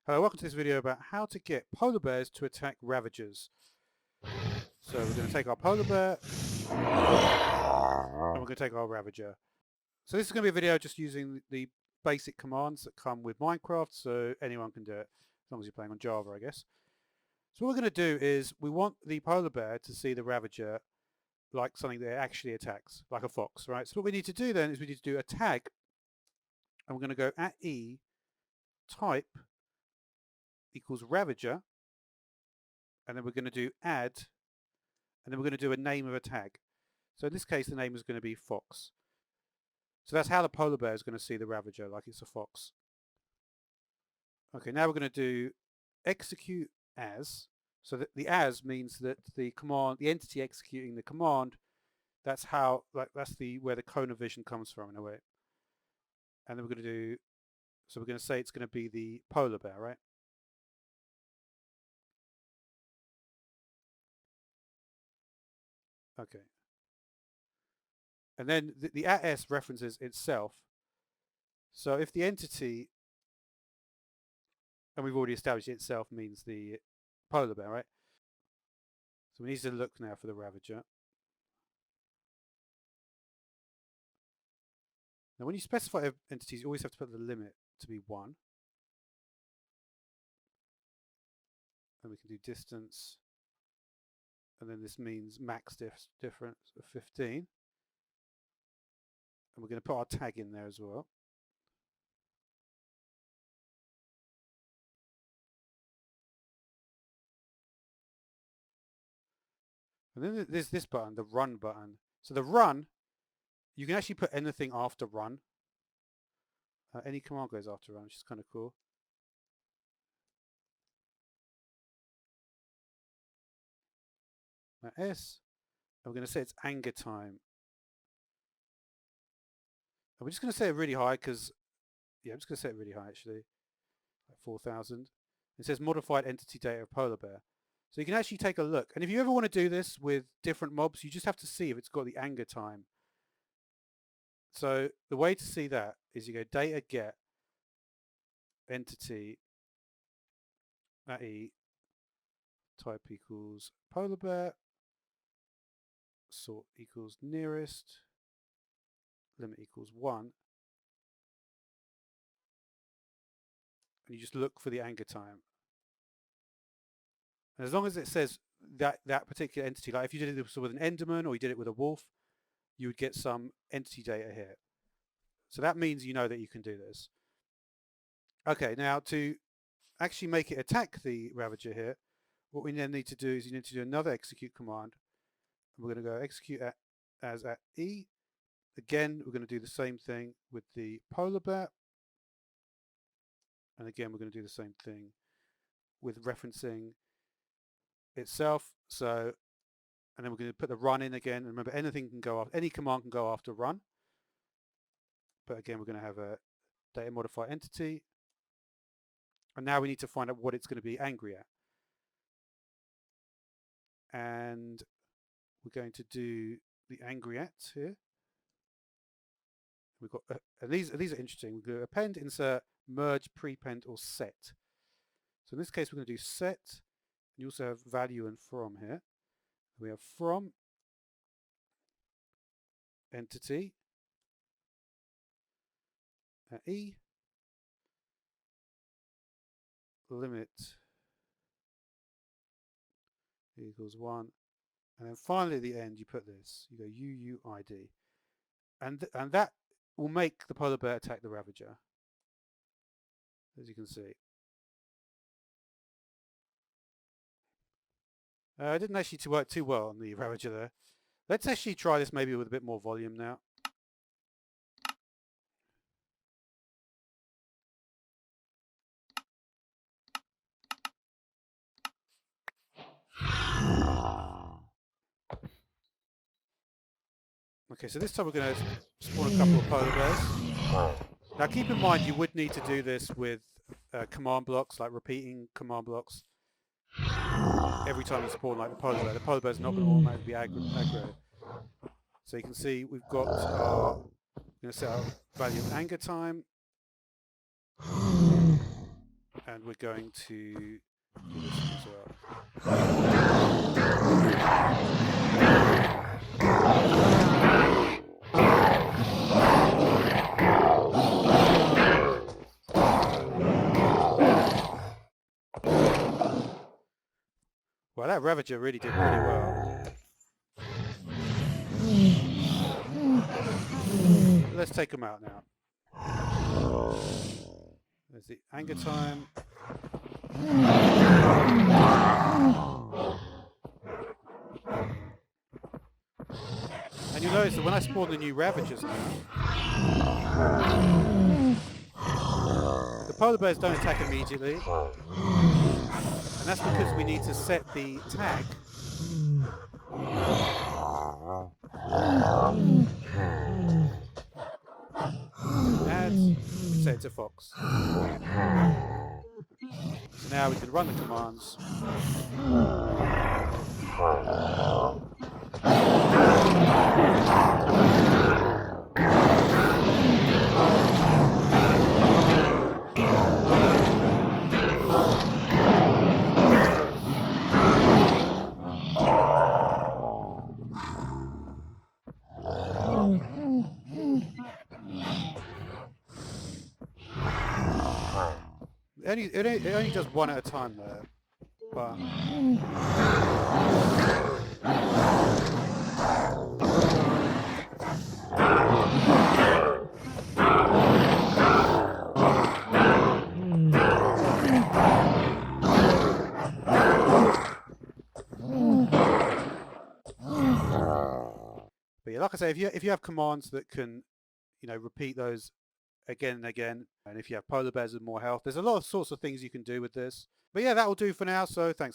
Hello, welcome to this video about how to get polar bears to attack ravagers. So we're going to take our polar bear and we're going to take our ravager. So this is going to be a video just using the basic commands that come with Minecraft, so anyone can do it as long as you're playing on Java, I guess. So what we're going to do is we want the polar bear to see the ravager like something that it actually attacks, like a fox, right? So what we need to do then is we need to do a tag, and we're going to go @e type equals ravager, and then we're going to do add, and then we're going to do a name of a tag. So in this case, the name is going to be fox. So that's how the polar bear is going to see the ravager, like it's a fox. Okay, now we're going to do execute as. So that the as means that the command, the entity executing the command, that's how, like that's the where the cone of vision comes from in a way. And then we're going to do, so we're going to say it's going to be the polar bear, right? Okay. And then the @s references itself. So if the entity, and we've already established itself means the polar bear, right? So we need to look now for the ravager. Now when you specify entities, you always have to put the limit to be 1. And we can do distance. And then this means max difference of 15. And we're going to put our tag in there as well. And then there's this button, the run button. So the run, you can actually put anything after run. Any command goes after run, which is kind of cool. Now S, and we're going to say it's anger time. And we're just going to set it really high because, yeah, I'm just going to set it really high actually, like 4,000. It says modified entity data of polar bear. So you can actually take a look. And if you ever want to do this with different mobs, you just have to see if it's got the anger time. So the way to see that is you go data get entity @e type equals polar bear, sort equals nearest, limit equals 1, and you just look for the anger time. And as long as it says that particular entity, like if you did it with an enderman or you did it with a wolf, you would get some entity data here. So that means you know that you can do this. Okay, now to actually make it attack the ravager here, what we then need to do is you need to do another execute command. And we're going to go execute as @e. Again, we're going to do the same thing with the polar bear. And again, we're going to do the same thing with referencing itself. So, and then we're going to put the run in again. And remember, anything can go after, any command can go after run. But again, we're going to have a data modify entity. And now we need to find out what it's going to be angry at. And we're going to do the angry at here. We've got, and these are interesting. We're going to append, insert, merge, prepend, or set. So in this case, we're going to do set. You also have value and from here. We have from entity @e limit equals 1, and then finally at the end you put this. You go UUID, and that will make the polar bear attack the ravager, as you can see. It didn't actually work too well on the ravager there. Let's actually try this maybe with a bit more volume now. Okay, so this time we're going to spawn a couple of polar bears. Now keep in mind you would need to do this with command blocks, like repeating command blocks every time you spawn like the polar bear. The polar bear is not going to automatically be aggro. So you can see we've got our, we're going to set our value of anger time. And we're going to do this as well. Well, that Ravager really did pretty well. Let's take them out now. There's the anger time. And you'll notice that when I spawn the new Ravagers now, the polar bears don't attack immediately. And that's because we need to set the tag and set it to fox. So now we can run the commands. It only does one at a time there, but yeah, like I say, if you have commands that can, repeat those again and again, and if you have polar bears with more health, there's a lot of sorts of things you can do with this. But yeah, that will do for now. So thanks.